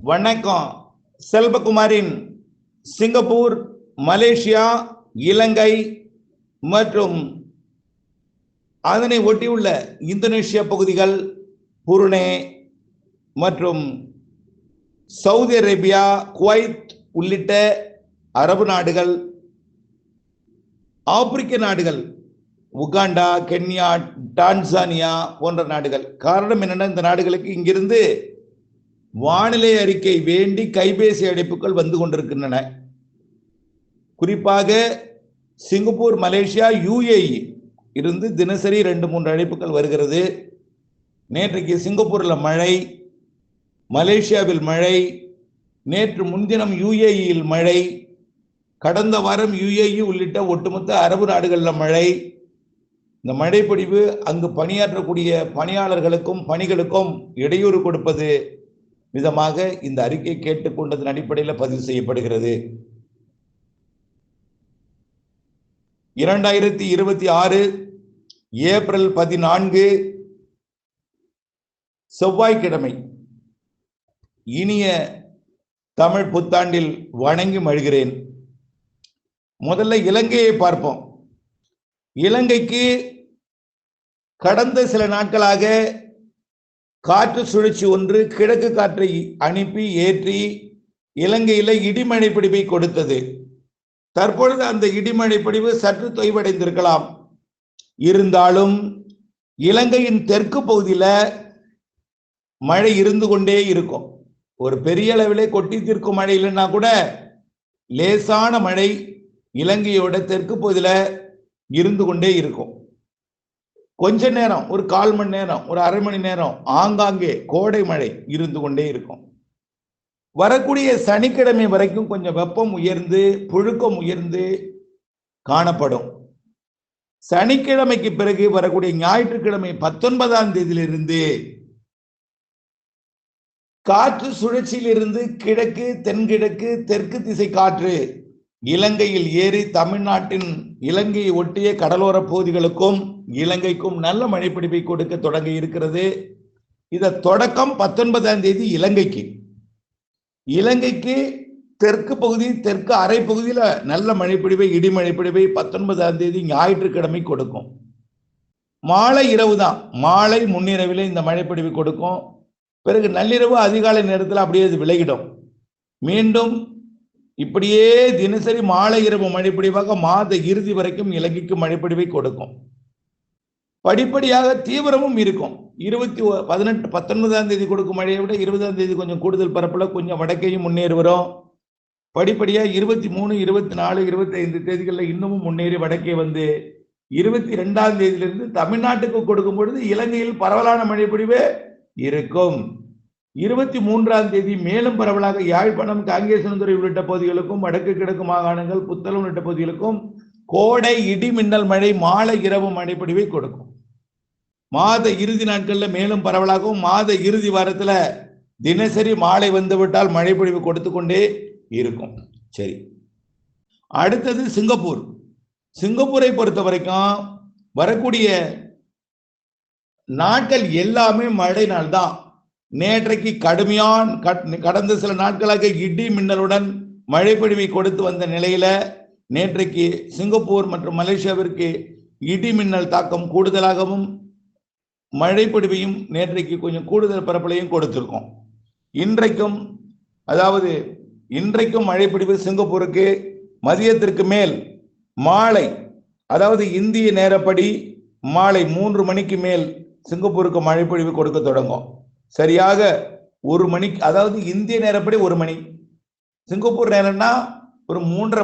வணக்கம். செல்வகுமாரின் Singapore, Malaysia, இலங்கை மற்றும் அதனை ஒட்டியுள்ள இந்தோனேஷியா பகுதிகள், புருனே மற்றும் சவுதி அரேபியா, குவைத் உள்ளிட்ட அரபு நாடுகள், ஆப்பிரிக்க நாடுகள், உகாண்டா, கென்யா, டான்சானியா போன்ற நாடுகள். காரணம் என்னன்னா, இந்த நாடுகளுக்கு இங்கிருந்து வானிலை அறிக்கை வேண்டி கைபேசி அழைப்புகள் வந்து கொண்டிருக்கின்றன. குறிப்பாக சிங்கப்பூர், மலேசியா, UAE இருந்து தினசரி 2-3 அழைப்புகள் வருகிறது. நேற்றைக்கு சிங்கப்பூரில் மழை, மலேசியாவில் மழை, நேற்று முன்தினம் UAEயில் மழை, கடந்த வாரம் UAE உள்ளிட்ட ஒட்டுமொத்த அரபு நாடுகளில் மழை. இந்த மழைப்பொழிவு அங்கு பணியாற்றக்கூடிய பணியாளர்களுக்கும் பணிகளுக்கும் இடையூறு கொடுப்பது விதமாக இந்த அறிக்கை கேட்டுக்கொண்டதன் அடிப்படையில் பதிவு செய்யப்படுகிறது. 2026 ஏப்ரல் 14 செவ்வாய்க்கிழமை இனிய தமிழ் புத்தாண்டில் வணங்கி மகிழ்கிறேன். முதல்ல இலங்கையை பார்ப்போம். இலங்கைக்கு கடந்த சில நாட்களாக காற்று சுழற்சி ஒன்று கிழக்கு காற்றை அனுப்பி ஏற்றி இலங்கையில இடிமழை பிடிவை கொடுத்தது. தற்பொழுது அந்த இடிமழை பிடிவு சற்று தொய்வடைந்திருக்கலாம். இருந்தாலும் இலங்கையின் தெற்கு பகுதியில மழை இருந்து கொண்டே இருக்கும். ஒரு பெரிய அளவிலே கொட்டி தீர்க்கும் மழை இல்லைன்னா கூட லேசான மழை இலங்கையோட தெற்கு பகுதியில இருந்து கொண்டே இருக்கும். கொஞ்ச நேரம், ஒரு 1/4 மணி நேரம், ஒரு அரை மணி நேரம் ஆங்காங்கே கோடை மழை இருந்து கொண்டே இருக்கும். வரக்கூடிய சனிக்கிழமை வரைக்கும் கொஞ்சம் வெப்பம் உயர்ந்து புழுக்கம் உயர்ந்து காணப்படும். சனிக்கிழமைக்கு பிறகு வரக்கூடிய ஞாயிற்றுக்கிழமை 19ஆம் தேதியிலிருந்து காற்று சுழற்சியிலிருந்து கிழக்கு, தென்கிழக்கு, தெற்கு திசை காற்று இலங்கையில் ஏறி தமிழ்நாட்டின் இலங்கையை ஒட்டிய கடலோர பகுதிகளுக்கும் இலங்கைக்கும் நல்ல மழைப்பிடிப்பை கொடுக்க தொடங்க இருக்கிறது. இத தொடக்கம் 19ஆம் தேதி இலங்கைக்கு தெற்கு பகுதி, தெற்கு அரை பகுதியில நல்ல மழைப்பிடிவை, இடிமழை பிடிவை 19ஆம் தேதி ஞாயிற்றுக்கிழமை கொடுக்கும். மாலை இரவு தான், மாலை முன்னிரவிலே இந்த மழைப்பிடிவை கொடுக்கும். பிறகு நள்ளிரவு அதிகாலை நேரத்தில் அப்படியே அது விலகிடும். மீண்டும் இப்படியே தினசரி மாலை இரவு மழைப்பிடிவாக மாத இறுதி வரைக்கும் இலங்கைக்கு மழைப்பிடிவை கொடுக்கும். படிப்படியாக தீவிரமும் இருக்கும். 19ஆம் தேதி கொடுக்கும் மழையை விட 20ஆம் தேதி கொஞ்சம் கூடுதல் பரப்புல கொஞ்சம் வடக்கையும் முன்னேறி வரும். படிப்படியா 23, 24, 25 தேதிகளில் இன்னமும் முன்னேறி வடக்கே வந்து 22ஆம் தேதியிலிருந்து தமிழ்நாட்டுக்கு கொடுக்கும் பொழுது இலங்கையில் பரவலான மழைப்பிடிவு இருக்கும். 23ஆம் தேதி மேலும் பரவலாக யாழ்ப்பாணம், காங்கேசன்துறை உள்ளிட்ட பகுதிகளுக்கும் வடக்கு கிழக்கு மாகாணங்கள், புத்தளம் உள்ளிட்ட பகுதிகளுக்கும் கோடை இடி மின்னல் மழை மாலை இரவு மழைப்பிடிவை கொடுக்கும். மாத இறுதி நாட்கள்ல மேலும் பரவலாகவும் மாத இறுதி வாரத்துல தினசரி மாலை வந்துவிட்டால் மழைப்பொழிவு கொடுத்து கொண்டே இருக்கும். சரி, அடுத்தது சிங்கப்பூர். சிங்கப்பூரை பொறுத்த வரைக்கும் வரக்கூடிய நாட்கள் எல்லாமே மழை நாள் தான். நேற்றைக்கு கடந்த சில நாட்களாக இடி மின்னலுடன் மழைப்பொழிவை கொடுத்து வந்த நிலையில நேற்றைக்கு சிங்கப்பூர் மற்றும் மலேசியாவிற்கு இடி மின்னல் தாக்கம் கூடுதலாகவும் மழைப்பொழிவையும் நேற்றைக்கு கொஞ்சம் கூடுதல் பரப்பலையும் கொடுத்திருக்கோம். இன்றைக்கும் மழைப்பொழிவு சிங்கப்பூருக்கு மதியத்திற்கு மேல் மாலை, அதாவது இந்திய நேரப்படி மாலை 3 மணிக்கு மேல் சிங்கப்பூருக்கு மழைப்பொழிவு கொடுக்க தொடங்கும். சரியாக 1 மணிக்கு, அதாவது இந்திய நேரப்படி 1 மணி, சிங்கப்பூர் நேரம்னா ஒரு 3:30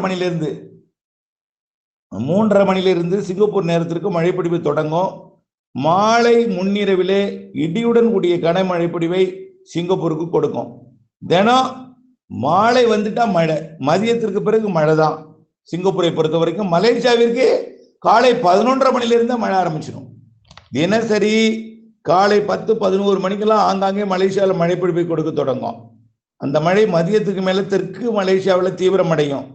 மணிலிருந்து சிங்கப்பூர் நேரத்திற்கு மழைப்பொழிவு தொடங்கும். மாலை முன்னிரவிலே இடியுடன் கூடிய கனமழை பொழிவை சிங்கப்பூருக்கு கொடுக்கும். தினம் மாலை வந்துட்டா மழை, மதியத்திற்கு பிறகு மழை தான் சிங்கப்பூரை பொறுத்த வரைக்கும். மலேசியாவிற்கு காலை 11:30 மணிலிருந்து மழை ஆரம்பிச்சிடும். தினசரி காலை 10-11 மணிக்கெல்லாம் ஆங்காங்கே மலேசியாவில் மழை பொழிவை கொடுக்க தொடங்கும். அந்த மழை மதியத்துக்கு மேல தெற்கு மலேசியாவில் தீவிரமடையும்.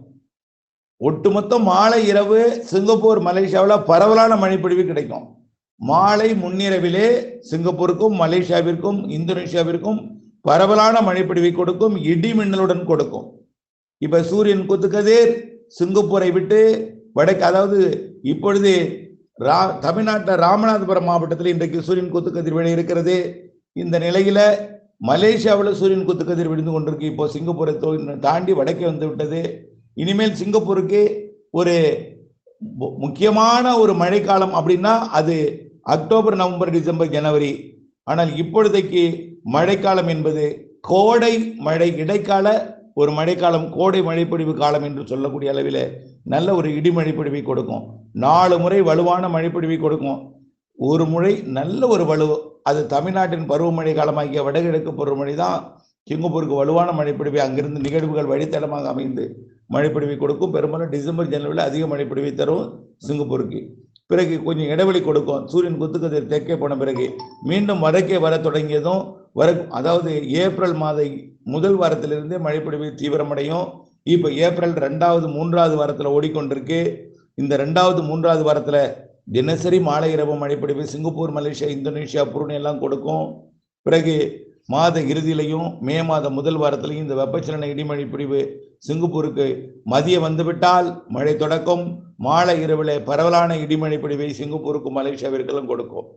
ஒட்டுமொத்த மாலை இரவு சிங்கப்பூர், மலேசியாவில் பரவலான மழைப்பொழிவு கிடைக்கும். மாலை முன்னிரவிலே சிங்கப்பூருக்கும் மலேசியாவிற்கும் இந்தோனேஷியாவிற்கும் பரவலான மழைப்பொழிவை கொடுக்கும், இடி மின்னலுடன் கொடுக்கும். இப்ப சூரியன் குத்துக்கதிர் சிங்கப்பூரை விட்டு வடக்கு, அதாவது இப்பொழுது தமிழ்நாட்டில் ராமநாதபுரம் மாவட்டத்தில் இன்றைக்கு சூரியன் குத்துக்கதிர் விழ இருக்கிறது. இந்த நிலையில மலேசியாவில் சூரியன் குத்துக்கதிர் விழுந்து கொண்டிருக்கு. இப்போ சிங்கப்பூரை தாண்டி வடக்கே வந்து விட்டது. இனிமேல் சிங்கப்பூருக்கு ஒரு முக்கியமான ஒரு மழைக்காலம் அப்படின்னா அது அக்டோபர், நவம்பர், டிசம்பர், ஜனவரி. ஆனால் இப்பொழுதைக்கு மழைக்காலம் என்பது கோடை மழை, இடைக்கால ஒரு மழைக்காலம், கோடை மழைப்பொழிவு காலம் என்று சொல்லக்கூடிய அளவில் நல்ல ஒரு இடி மழைப்பொழிவை கொடுக்கும். 4 முறை வலுவான மழைப்பொழிவை கொடுக்கும். ஒரு முறை நல்ல ஒரு வலு, அது தமிழ்நாட்டின் பருவமழை காலமாகிய வடகிழக்கு பருவமழை தான் சிங்கப்பூருக்கு வலுவான மழைப்பொழிவை, அங்கிருந்து நிகழ்வுகள் வழித்தடமாக அமைந்து மழைப்பொழிவை கொடுக்கும். பெரும்பாலும் டிசம்பர், ஜனவரியில் அதிக மழைப்பொழிவை தரும் சிங்கப்பூருக்கு. பிறகு கொஞ்சம் இடைவெளி கொடுக்கும். சூரியன் குத்துக்கதிர் தெற்கே போன பிறகு மீண்டும் வடக்கே வர தொடங்கியதும் அதாவது ஏப்ரல் மாத முதல் வாரத்திலிருந்தே மழைப்பொழிவு தீவிரமடையும். இப்போ ஏப்ரல் 2வது 3வது வாரத்தில் ஓடிக்கொண்டிருக்கு. இந்த 2வது 3வது வாரத்தில் தினசரி மாலை இரவு மழைப்பொழிவு சிங்கப்பூர், மலேசியா, இந்தோனேஷியா, புருனே எல்லாம் கொடுக்கும். பிறகு மாத இறுதியிலையும் மே மாத முதல் வாரத்திலையும் இந்த வெப்பச்சலன இடிமழை பிடிவு சிங்கப்பூருக்கு மதியம் வந்துவிட்டால் மழை தொடக்கம். மாலை இரவில் பரவலான இடிமழை பிடிவை சிங்கப்பூருக்கும் மலேசியாவிற்கெல்லாம் கொடுக்கும்.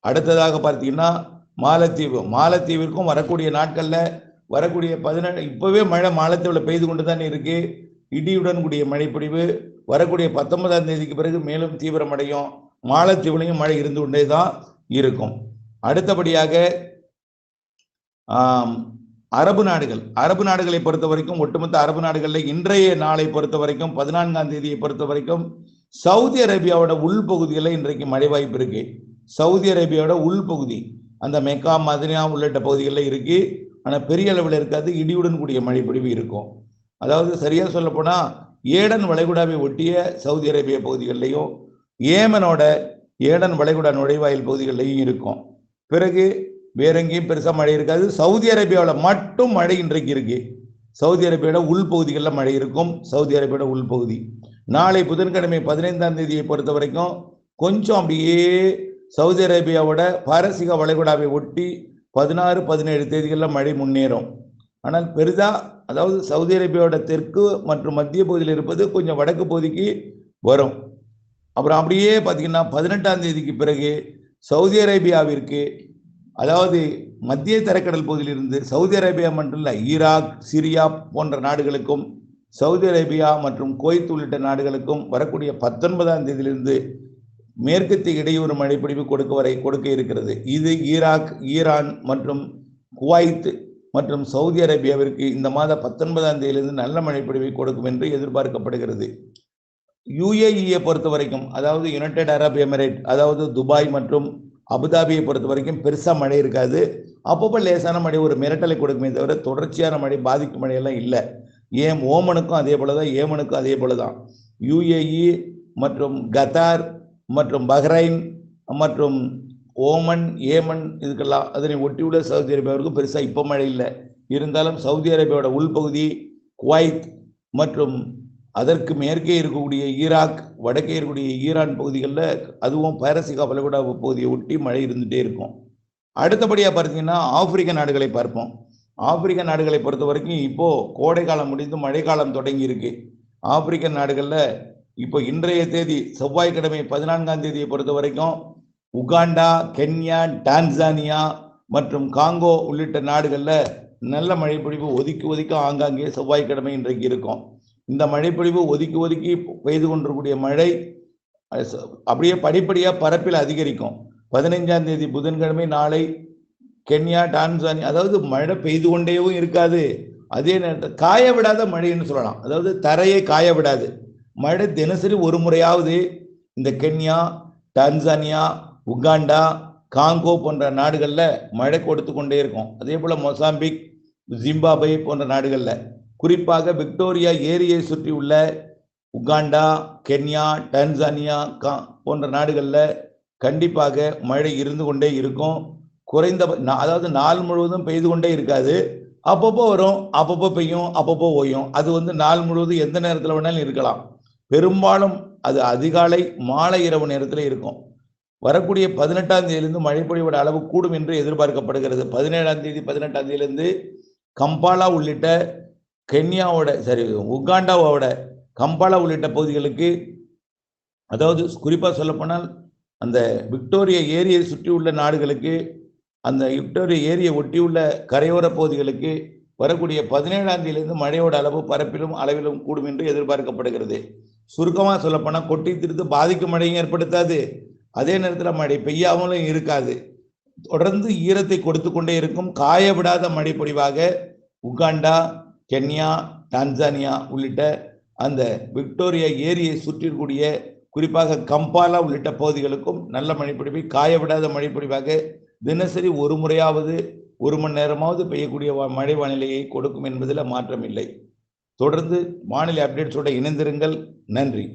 அடுத்ததாக பார்த்தீங்கன்னா மாலத்தீவிற்கும் வரக்கூடிய நாட்களில் வரக்கூடிய 17 இப்போவே மழை மாலத்தீவில் பெய்து கொண்டு தான் இருக்கு. இடியுடன் கூடிய மழைப்பொழிவு வரக்கூடிய 19ஆம் தேதிக்கு பிறகு மேலும் தீவிரமடையும். மாலத்தீவுலையும் மழை இருந்து கொண்டே தான் இருக்கும். அடுத்தபடியாக அரபு நாடுகளை பொறுத்த வரைக்கும், ஒட்டுமொத்த அரபு நாடுகளில் இன்றைய நாளை பொறுத்த வரைக்கும் 14ஆம் தேதியை பொறுத்த வரைக்கும் சவுதி அரேபியாவோட உள்பகுதிகளில் இன்றைக்கு மழை வாய்ப்பு இருக்கு. சவுதி அரேபியாவோட உள்பகுதி அந்த மெக்கா, மதினா உள்ளிட்ட பகுதிகளில் இருக்கு. ஆனால் பெரிய அளவில் இருக்காது. இடியுடன் கூடிய மழைப்பொழிவு இருக்கும். அதாவது சரியா சொல்ல போனா ஏடன் வளைகுடாவை ஒட்டிய சவுதி அரேபியா பகுதிகளிலையும் ஏமனோட ஏடன் வளைகுடா நுழைவாயில் பகுதிகளிலையும் இருக்கும். பிறகு வேற எங்கேயும் பெருசா மழை இருக்காது. சவுதி அரேபியாவில் மட்டும் மழை இன்றைக்கு இருக்கு. சவுதி அரேபியாவோட உள்பகுதிகளில் மழை இருக்கும். சவுதி அரேபியாவோட உள்பகுதி நாளை புதன்கிழமை 15ஆம் தேதியை பொறுத்த வரைக்கும் கொஞ்சம் அப்படியே சவுதி அரேபியாவோட பாரசீக வளைகுடாவை ஒட்டி 16, 17 தேதிகளில் மழை முன்னேறும். ஆனால் பெரிதா, அதாவது சவுதி அரேபியாவோட தெற்கு மற்றும் மத்திய பகுதியில் இருப்பது கொஞ்சம் வடக்கு பகுதிக்கு வரும். அப்புறம் அப்படியே பார்த்தீங்கன்னா 18ஆம் தேதிக்கு பிறகு சவுதி அரேபியாவிற்கு, அதாவது மத்திய தரைக்கடல் பகுதியிலிருந்து சவுதி அரேபியா மட்டும் இல்லை, ஈராக், சிரியா போன்ற நாடுகளுக்கும் சவுதி அரேபியா மற்றும் குவைத் உள்ளிட்ட நாடுகளுக்கும் வரக்கூடிய 19ஆம் தேதியிலிருந்து மேற்கத்திய இடையூறு மழைப்பொழிவு கொடுக்க இருக்கிறது. இது ஈராக், ஈரான் மற்றும் குவைத் மற்றும் சவுதி அரேபியாவிற்கு இந்த மாத 19ஆம் தேதியிலிருந்து நல்ல மழைப்பொழிவை கொடுக்கும் என்று எதிர்பார்க்கப்படுகிறது. யுஏஇயை பொறுத்த வரைக்கும், அதாவது யுனைடெட் அரப் எமிரேட், அதாவது துபாய் மற்றும் அபுதாபியை பொறுத்த வரைக்கும் பெருசா மழை இருக்காது. அப்பப்போ லேசான மழை, ஒரு மிரட்டலை கொடுக்குமே தவிர தொடர்ச்சியான மழை, பாதிக்கும் மழையெல்லாம் இல்லை. ஓமனுக்கும் அதே போலதான், ஏமனுக்கும் அதே போலதான். யுஏஇ மற்றும் கத்தார் மற்றும் பஹ்ரைன் மற்றும் ஓமன், ஏமன் இதுக்கெல்லாம் அதனை ஒட்டியுள்ள சவுதி அரேபியாவிற்கு பெருசா இப்போ மழை இல்லை. இருந்தாலும் சவுதி அரேபியாவோட உள்பகுதி, குவைத் மற்றும் அதற்கு மேற்கே இருக்கக்கூடிய ஈராக், வடக்கே இருக்கக்கூடிய ஈரான் பகுதிகளில், அதுவும் பாரசீக வளைகுடா பகுதியை ஒட்டி மழை இருந்துகிட்டே இருக்கும். அடுத்தபடியாக பார்த்தீங்கன்னா ஆப்பிரிக்க நாடுகளை பார்ப்போம். ஆப்பிரிக்க நாடுகளை பொறுத்த வரைக்கும் இப்போ கோடை காலம் முடிந்து மழைக்காலம் தொடங்கி இருக்கு. ஆப்பிரிக்க நாடுகளில் இப்போ இன்றைய தேதி செவ்வாய்க்கிழமை 14ஆம் தேதியை பொறுத்த வரைக்கும் உகாண்டா, கென்யா, டான்சானியா மற்றும் காங்கோ உள்ளிட்ட நாடுகளில் நல்ல மழைப்பொழிவு ஒதுக்கி ஆங்காங்கே செவ்வாய்க்கிழமை இன்றைக்கு இருக்கும். இந்த மழைப்பொழிவு ஒதுக்கி பெய்து கொண்டிருக்கூடிய மழை அப்படியே படிப்படியாக பரப்பில் அதிகரிக்கும். 15ஆம் தேதி புதன்கிழமை நாளை கென்யா, டான்சானியா, அதாவது மழை பெய்து கொண்டேவும் இருக்காது, அதே நேரத்தில் காய விடாத மழைன்னு சொல்லலாம். அதாவது தரையை காய விடாது மழை. தினசரி ஒரு முறையாவது இந்த கென்யா, டான்சானியா, உகாண்டா, காங்கோ போன்ற நாடுகளில் மழை கொடுத்து கொண்டே இருக்கும். அதே போல் மொசாம்பிக், ஜிம்பாப்வே போன்ற நாடுகளில், குறிப்பாக விக்டோரியா ஏரியை சுற்றி உள்ள உகாண்டா, கென்யா, டான்சானியா போன்ற நாடுகளில் கண்டிப்பாக மழை இருந்து கொண்டே இருக்கும். குறைந்த, அதாவது நாள் முழுவதும் பெய்து கொண்டே இருக்காது. அப்பப்போ வரும், அப்பப்போ பெய்யும், அப்பப்போ ஓயும். அது நாள் முழுவதும் எந்த நேரத்தில் வேணாலும் இருக்கலாம். பெரும்பாலும் அது அதிகாலை, மாலை, இரவு நேரத்தில் இருக்கும். வரக்கூடிய 18ஆம் தேதியிலிருந்து மழைப்பொழிவோட அளவு கூடும் என்று எதிர்பார்க்கப்படுகிறது. 17ஆம் தேதி 18ஆம் தேதியிலிருந்து கம்பாலா உள்ளிட்ட உகாண்டாவோட கம்பாலா உள்ளிட்ட பகுதிகளுக்கு, அதாவது குறிப்பா சொல்லப்போனால் அந்த விக்டோரியா ஏரியை சுற்றியுள்ள நாடுகளுக்கு, அந்த விக்டோரியா ஏரியை ஒட்டியுள்ள கரையோர பகுதிகளுக்கு வரக்கூடிய 17ஆம் தேதியிலிருந்து மழையோட அளவு பரப்பிலும் அளவிலும் கூடும் என்று எதிர்பார்க்கப்படுகிறது. சுருக்கமாக சொல்லப்போனால் கொட்டி தீர்த்து பாதிக்கும் மழையும் ஏற்படுத்தாது, அதே நேரத்தில் மழை பெய்யாமலும் இருக்காது. தொடர்ந்து ஈரத்தை கொடுத்து கொண்டே இருக்கும் காய விடாத மழை பொழிவாக உகாண்டா, கென்யா, டான்சானியா உள்ளிட்ட அந்த விக்டோரியா ஏரியை சுற்றிக்கூடிய குறிப்பாக கம்பாலா உள்ளிட்ட பகுதிகளுக்கும் நல்ல மழைப்பொழிவை காய விடாத மழைப்பொழிவாக தினசரி ஒரு முறையாவது 1 மணி நேரமாவது பெய்யக்கூடிய மழை வானிலையை கொடுக்கும் என்பதில் மாற்றம் இல்லை. தொடர்ந்து வானிலை அப்டேட்ஸோட இணைந்திருங்கள். நன்றி.